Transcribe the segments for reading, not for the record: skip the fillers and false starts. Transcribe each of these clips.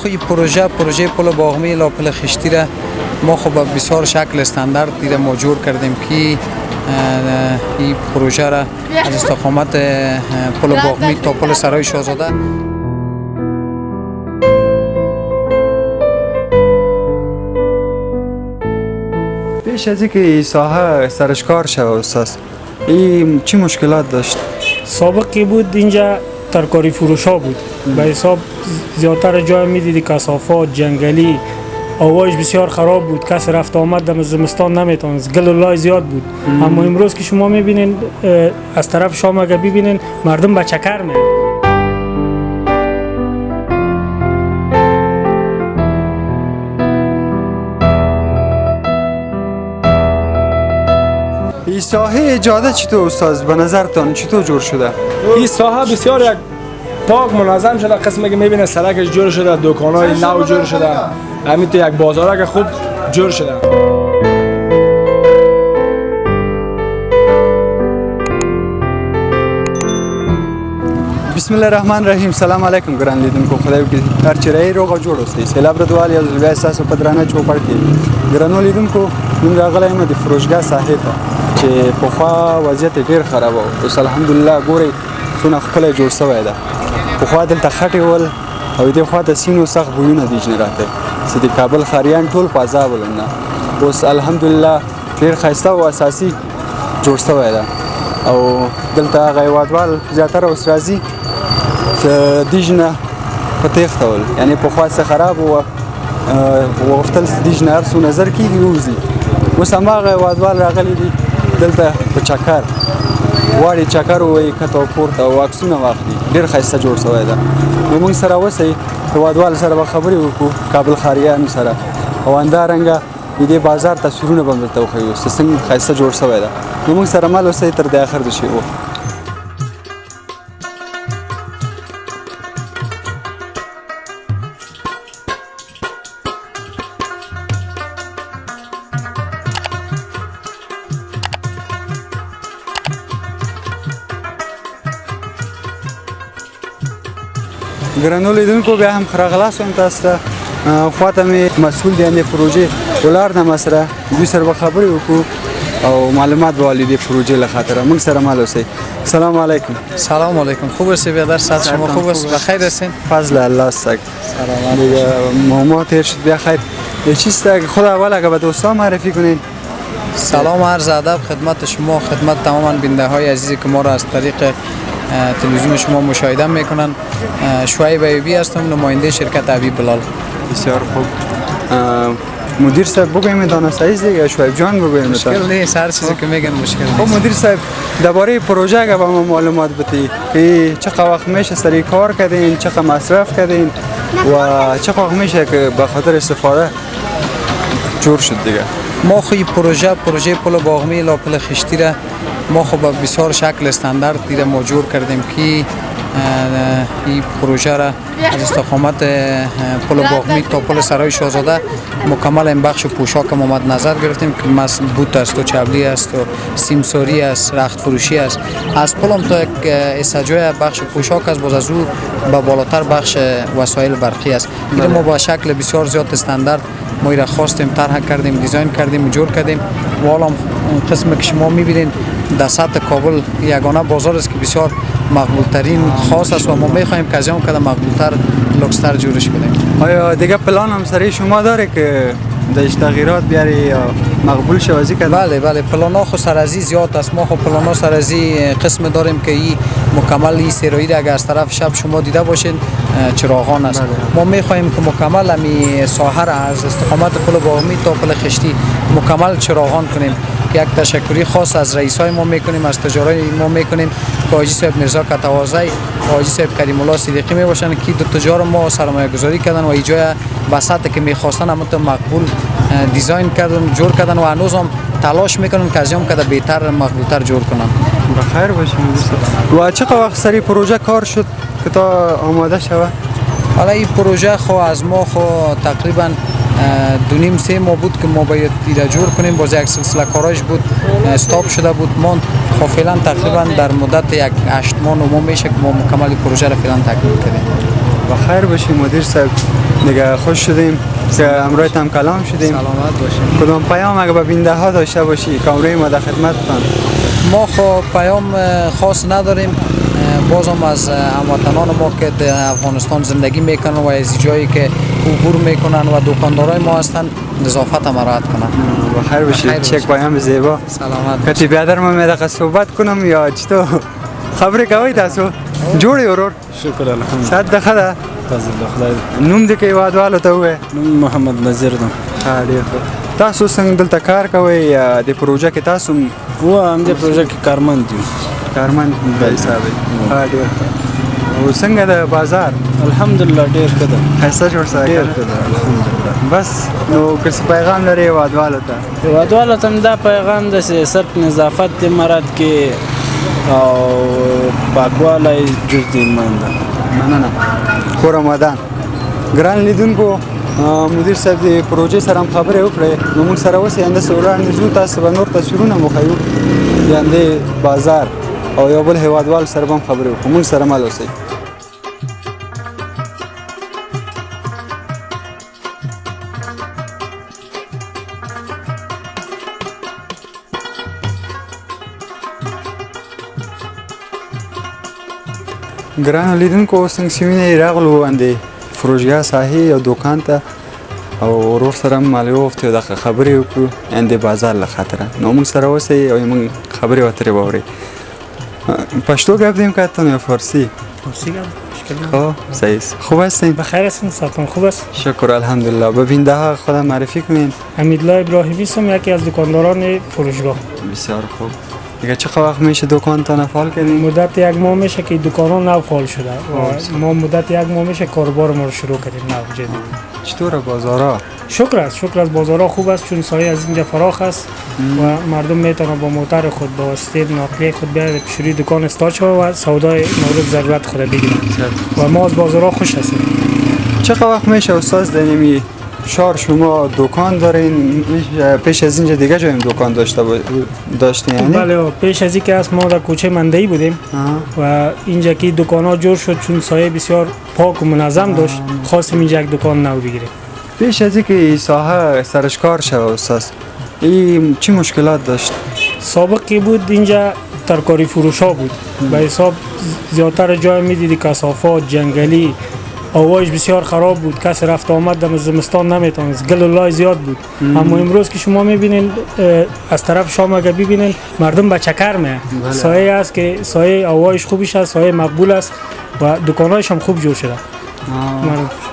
این پروژه پل باغمی لا پل خشتی را ما خب بسیار شکل استاندارد دیره ما جور کردیم که این پروژه را از استقامت پل باغمی تا پل سرای شاهزاده پیش از اینکه ساحه سرشکار شد استاد این چی مشکلات داشت؟ سابقی بود اینجا ترکاری فروش ها بود به حساب زیادتر جای میدیدی کثافات جنگلی آواش بسیار خراب بود کسی رفت آمد در زمستان نمیتونست گل و لای زیاد بود اما امروز که شما میبینین از طرف شام اگه ببینین مردم به چکر میرن این ساحه جاده چطور استاد به نظرتان چطور جور شده؟ این ساحه بسیار یک پاک منظم شده قسمی که میبینه سرکش جور شده دکانای نو جور شده همین تو یک بازار که خوب جور شده بسم الله الرحمن الرحیم سلام علیکم ګران لیدونکو خدای وکړي هر چیرې روغ او جوړ اوسئ سیلاب ردوال یا زلبیا اساسو په درانه چوپړ کې ګرانو لیدونکو موږ راغلی یم د فروشګاه ساحې ته چې پخوا وضعیت ډېر خراب و اوس الحمدلله ګورئ څونه ښکلی جوړ سوی ده پخوا دلته خټې ول او دې خوا د سیند سخت بویونه دي جنې راته چې د کابل ښاریان ټول په عذاب ول نه اوس الحمدلله ډېر ښایسته او اساسي جوړ سوی ده او دلته هغه هېوادوال زیاتره اوس راځي چې دیجنه په تیښته ول یعنې پخوا څه خراب و وغوښتل چې دیجنه هر څو نظر کېږي ووځي اوس هماغه هېوادوال راغلي دي دلته په چکر غواړي چکر ووایي کته او پورته او عکسونه واخلي ډېر ښایسته جوړ سوی ده نو موږ سره اوسئ هېوادوال سره به خبرې وکړو کابل ښاریانو سره او همدارنګه د دې بازار تصویرونه به هم درته وښیو چې څنګه ښایسته جوړ سوی ده نو موږ سره مل اوسئ تر د اخر د شیبو ګرانو لیدونکو بیا هم ښه راغلاست وایم تاسو ته خواته مې مسؤل دی یعنې پروژې ولاړ ده ما سره دوی سره به خبرې وکړو او معلومات به والي دې پروژې له خاطره موږ سره مل اوسئ سلام علیکم سلام علیکم خوب هستی بیادر صد شما خوب است بخیر هستین فضل الله است سلام دیگه ما تیر شد بیا خیر چیست خود اول اگه به دوستان معرفی کنین سلام عرض ادب خدمت شما خدمت تمام بیننده های عزیزی که ما را از طریق تلویزیون شما مشاهده میکنن شعیب ایوبی هستم نماینده شرکت ابی بلال بسیار خوب مدیر صاحب بگویم دانستاییز دیگه شعیب جان بگویم مشکل نیست هر چیزی که میگن مشکل نیست خب مدیر صاحب درباره پروژه اگه به ما معلومات بدی که چقدر وقت میشه سری کار کردین چقدر مصرف کردین و چقدر وقت میشه که به خاطر استفاده جور شد دیگه ما خو پروژه پل باغمی لا پل خشتی را ما خب بسیار شکل استاندارد دیره ما جور کردیم که این پروژه را از استقامت پل باغمی تا پل سرای شاهزاده مکمل این بخش پوشاک ما مد نظر گرفتیم که مثل بوت است و چبلی است و سیمساری است رخت فروشی است از پلم تا یک استجای بخش پوشاک است باز از او به بالاتر بخش وسایل برقی است دیره ما با شکل بسیار زیاد استاندارد ما را خواستیم طرح کردیم دیزاین کردیم جور کردیم و حالا قسم که شما میبینید در سطح کابل یگانه بازار است که بسیار مقبول ترین خاص است و ما میخواهیم که از اون کده مقبول تر لوکس تر جورش کنیم آیا دیگه پلان هم سری شما داره که داش تغییرات بیاری یا مقبول شوازی کنه؟ بله پلانا خو سرازی زیاد است ما خو پلانا سرازی قسم داریم که این مکمل این سرایی اگر از طرف شب شما دیده باشین چراغان است ما میخواهیم که مکمل امی ساحه را از استقامت پل باغمی تا پل خشتی مکمل چراغان کنیم که یک تشکری خاص از رئیسای ما میکنیم از تجارای ما میکنیم که حاجی صاحب میرزا کتوازی و حاجی صاحب کریم الله صدیقی میباشن که دو تجار ما سرمایه گذاری کردن و ایجای وسط که میخواستن اما تو مقبول دیزاین کردن جور کردن و هنوز هم تلاش میکنن که از هم کده بهتر مقبولتر جور کنن بخیر باشیم و چقدر وقت سری پروژه کار شد که تا آماده شود؟ حالا این پروژه خو از ما خو تقریبا 2.5-3 ماه بود که ما باید ایده جور کنیم باز یک سلسله کاراش بود استاپ شده بود ما خو فعلا تقریبا در مدت یک 8 ماه 9 ماه میشه که ما مکمل پروژه را فعلا تکمیل کردیم بخیر باشیم مدیر صاحب دیگه خوش شدیم که امروز هم کلام شدیم. سلامت باشین. کدام پیام اگه به بینده ها داشته باشی کامره ما در خدمتتان؟ ما خب پیام خاص نداریم. بازم از هموطنان ما که در افغانستان زندگی میکنن و از جایی که عبور میکنن و دکاندارای ما هستن نظافت هم رعایت کنن. بخیر باشید. چک پیام زیبا. سلامت. کتی بیادر ما میدقه صحبت کنم یا چطور؟ خبری کوي تاسو جوړ یو ورور؟ شکر الحمد سات د خدا تاسو د خدای نوم دې کې وادوالو ته وې؟ نوم محمد نذیر ده. ډېر ښه. تاسو څنګه دلته کار کوئ یا د پروژه کې تاسو و همدې پروژه کې کارمند یو. کارمند حساب یې؟ ډېر ښه. او څنګه د بازار؟ الحمدلله ډېر ښه ده. ښایسته جوړ سوی ډېر ښه ده الحمدلله. بس نو که څه پیغام لرې وادوالو ته؟ هېوادوالو ته مې دا پیغام ده چې صرف نظافت دې مراد کې او پاکوالی جز د ایمان ده. مننه. خو رمضان ګران لیدونکو مدیر صاحب د پروژې سره هم خبرې وکړې نو موږ سره اوس همداسې وړاندې ځو تاسو به نور تصویرونه مو ښیو یاندې بازار او یو بل هېوادوال سره به هم خبرې وکړو. موږ سره مل اوسئ. ګرانو لیدونکو څنګه چې وینئ راغلو اندې فروشګاه ساحې یو دوکان ته او ورور سره هم مالې ووفتې او دغه خبرې وکړو اندې بازار له خاطره. نو موږ سره اوسئ او موږ خبرې اترې واورئ. پښتو گپ دیم که حتی یا فارسی؟ فارسی گپ. خب صحیح است. خوب هستین؟ بخیر هستین؟ سلام خوب است؟ شکر الحمدلله. به بینده ها خودم معرفی کنین. حمیدالله ابراهیمی هستم، یکی از دکانداران فروشگاه. بسیار خوب. دیگه چه وقت میشه دکانتان فعال کردین؟ مدت یک ماه میشه که دکان نو فعال شده و ما مدت یک ماه میشه کاربار ما رو شروع کردیم نو جدید. چطور بازارا؟ شکر است بازارها خوب است چون سایه از اینجا فراخ است و مردم میتونن با موتر خود با واسطه ناقلیه خود بیاید پیشروی دکان استاد شوند و سودای مورد ضرورت خود بگیرن و ما از بازارها خوش هستیم. چه وقت میشه استاد دنیمی شهر شما دکان دارین؟ پیش از اینجا دیگه جایم دکان داشتین یعنی؟ بله پیش از اینکه از ما در کوچه مندهی بودیم و اینجا که دکان ها جور شد چون سایه بسیار پاک و منظم داشت خواستیم اینجا یک دکان نو بگیریم. پیش از اینکه ساحه سرشکار شد استاد این چی مشکلات داشت؟ سابق که بود اینجا ترکاری فروش ها بود به حساب زیادتر جای میدیدی کثافات جنگلی هوایش بسیار خراب بود کسی رفت آمد در زمستان نمیتونست گل و لای زیاد بود اما امروز که شما میبینین از طرف شام اگر ببینین مردم به چکر میه سایه است که سایه هوایش خوبش است سایه مقبول است و دکانایش هم خوب جور شده.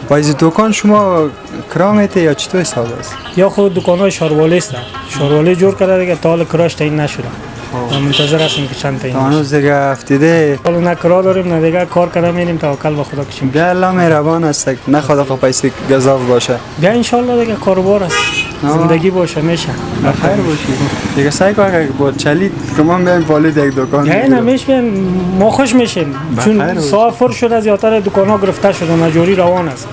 با از دکان شما کرامته یا چطور حساب است؟ یا خود دکانای شاروالی است شاروالی جور کرده دیگه تا حال کراش تعیین نشده و منتظر هستیم که چند تعیین هنوز دیگه افتیده حالا نه کرا داریم نه دیگه کار کرده میریم توکل به خدا کشیم. بیا الله مهربان است نه خدا خو پیسه گزاف باشه. بیا ان شاء الله دیگه کاروبار است زندگی باشه میشه بخیر باشید. دیگه سعی کن اگه با چلید کمان بیایم بالید یک دکان نه نمیشه ما خوش میشیم چون صاف فر شده زیادتر دکانا گرفته شده مجبوری روان است.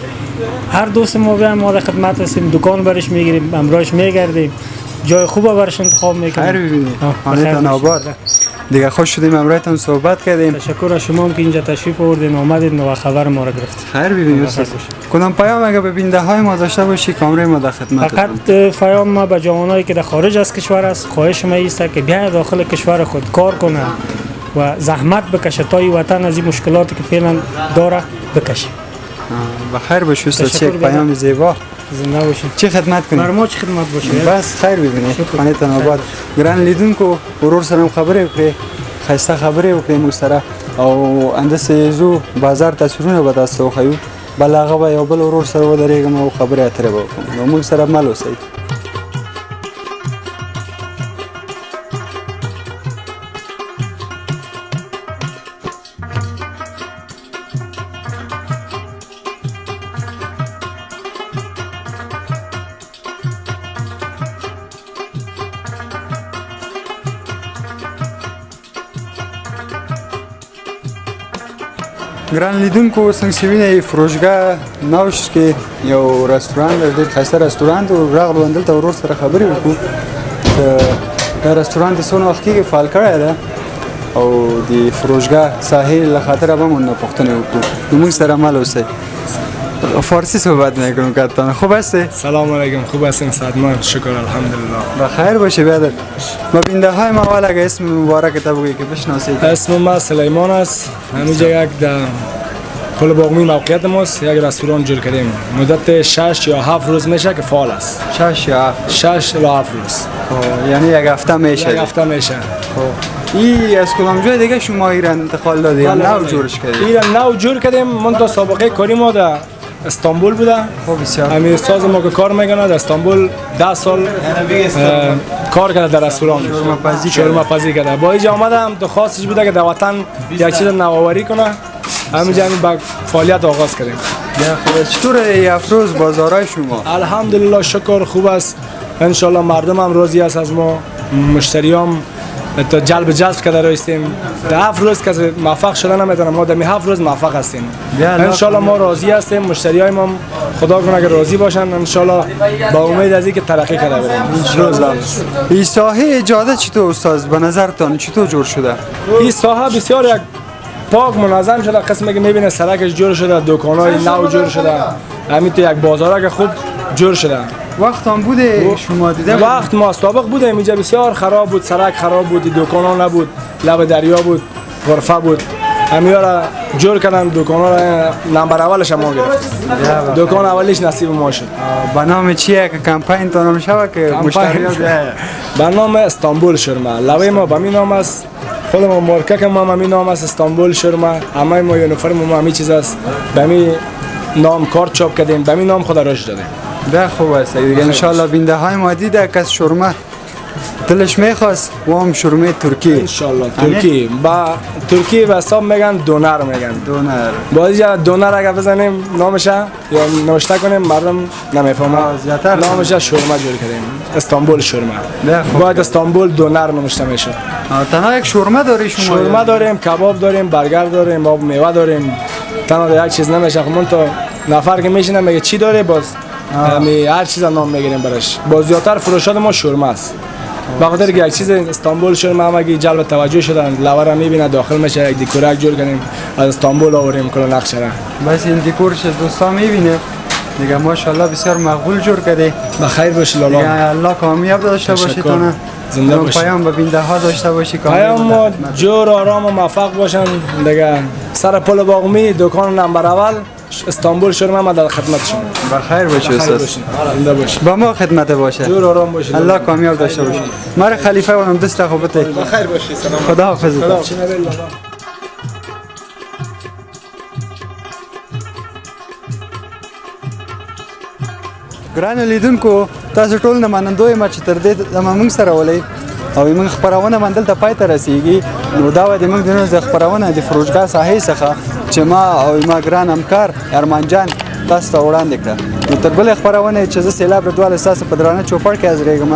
هر دوست ما بیایم ما در خدمت هستیم دکان برش میگیریم امراش میگردیم جای خوبه برش انتخاب میکنیم. خیر ببینید خانه‌تان آباد. دیگه خوش شدیم امروزتون صحبت کردیم. تشکر از شما که اینجا تشریف آوردین اومدید و خبر ما را گرفتید. خیر ببینید استاد. کدام پیام اگه به بینده های ما داشته باشی کامره ما در خدمتتون. فقط پیام ما به جوانایی که در خارج از کشور است خواهش ما است که بیاید داخل کشور خود کار کنه و زحمت بکشه تا این وطن از این مشکلاتی که فعلا داره بکشه. بخیر باشید استاد. چه پیام زیبا. زنده باشید. چه خدمت کنید؟ برما چه خدمت باشه. بس خیر ببینید. خانه‌تان آباد. ګران لیدونکو ورور سره خبرې وکړې خاصه خبرې وکړې موږ سره او اندسې زو بازار تصویرونه به تاسو وښیو بل هغه به یو بل ورور سره ودرېږم او خبرې اترې به وکړم نو موږ سره مل اوسئ. ګران لیدونکو څنګه چې وینئ فروشګاه نوش کې یو رستوران دی ډېر ښایسته رستوران دی راغلو دلته ورور سره خبرې وکړو دا رستوران د څونه وخت کېږي فعال کړی دی او د فروشګاه ساحې له خاطره به مو نه پوښتنې وکړو نو موږ سره مل اوسئ. فارسی صحبت میکنم کتان خوب هستی؟ سلام علیکم، خوب هستیم سعدمان؟ شکر الحمدلله. بخیر باشه برادر. ما بینده های ما اول اگه اسم مبارک تا بگی که بشناسید. اسم ما سلیمان است. همینجا یک در پل باغمی موقعیت ماست، یک رستوران جور کردیم. مدت 6 یا 7 روز میشه که فعال است. 6 یا 7. 6 یا 7 روز. یعنی یک هفته میشه. یک هفته میشه. ای از کدام جای دیگه شما ایران انتقال دادید؟ نو جورش کردید؟ ایران نو جور کردیم. من تا سابقه کاری ما در استانبول بوده. خب بسیار. همین استاد ما که کار میکنه در استانبول 10 سال کار کرده در رستوران. شورما پزی کرده. با اینجا آمدم تو خواستش بوده که در وطن یک چیز نوآوری کنه. همینجا با فعالیت آغاز کردیم. خوب چطور افروز بازارای شما؟ الحمدلله شکر خوب است. ان شاء الله مردم هم راضی است از ما. مشتریام تا جذب کرده رایستیم. در 7 روز که موفق شدن نمیتونم، ما در 7 روز موفق هستیم. ان شاء الله ما راضی هستیم. مشتریای ما خدا کنه که راضی باشن. ان شاء الله با امید از اینکه ترقی کرده بریم. این ساحه جاده چطور استاد به نظرتان چطور جور شده؟ این ساحه بسیار یک پاک منظم شده. قسمی که میبینه سرکش جور شده، دکانای نو جور شده، همین تو یک بازار که خوب جور شده. وقت هم بوده شما دیده؟ وقت ما سابق بودیم اینجا بسیار خراب بود، سرک خراب بود، دکانا نبود، لب دریا بود، غرفه بود. همینا را جور کردن، دکانا را نمبر اولش ما گرفت. دکان اولیش نصیب ما شد. به نام چیه که کمپین تانم شوه که مشتری به نام استانبول شورما. لوی ما به می نام است. خود ما مارکه ما همین نام است استانبول شورما. همه ما یونیفرم ما همین چیز است. به می نام کارت چاپ کردیم، به می نام خود رشد دادیم. ده خوب است دیگه. ان شاء الله بینده های ما دیده که از شورما دلش میخواست و هم شورمه ترکی. ان شاء الله ترکی. با ترکی به حساب میگن دونر میگن. دونر. بازی دونر اگه بزنیم نامش یا نوشته کنیم مردم نمیفهمه. نامش شورما جور کردیم. استانبول شورما. باید استانبول دونر نوشته میشه. تنها یک شورما داری شما؟ شورما داریم، کباب داریم، برگر داریم، آب میوه داریم. تنها یک چیز نمیشه. خب من تو نفر که میشینه میگه چی داره باز هر چیز نام میگیریم براش. باز زیادتر فروشات ما شورما است. به خاطر که یک چیز استانبول شورما همگی جلب توجه شدن. لوره میبینه داخل میشه یک دکورک جور کنیم از استانبول آوریم کلا نقشه را. بس این دکورش دوستا میبینه دیگه ماشاءالله بسیار مقبول جور کرده. بخیر باشی لالا. الله کامیاب داشته باشی تو. زنده باشی. پیام به بینده ها داشته باشی. پیام ما جور آرام و موفق باشن دیگه. سر پل باغمی دکان نمبر اول استانبول شورما ما در خدمت شما. بخیر باشی استاد. زنده باشی. با ما خدمت باشه. جور آرام باشی. الله کامیاب داشته باشی. مر خلیفه و دست خوبته. بخیر باشی. سلام. خدا حافظ. ګران لیدونکو تاسو ټول نه منندوی ما چې تر دې موږ سره ولې او موږ خبرونه مندل ته پای ته رسیږي. نو دا و د موږ د خبرونه د فروشګاه ساحې څخه چې ما ګران همکار ارمان جان تاسو ته وړاندې کړه. نو تر بلې خبرونه چې زه سیلاب ردوال اساس په درانه چوپړ کې حاضرېږم.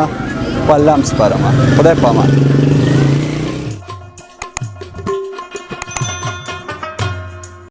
والله هم سپارم. خدای په امان.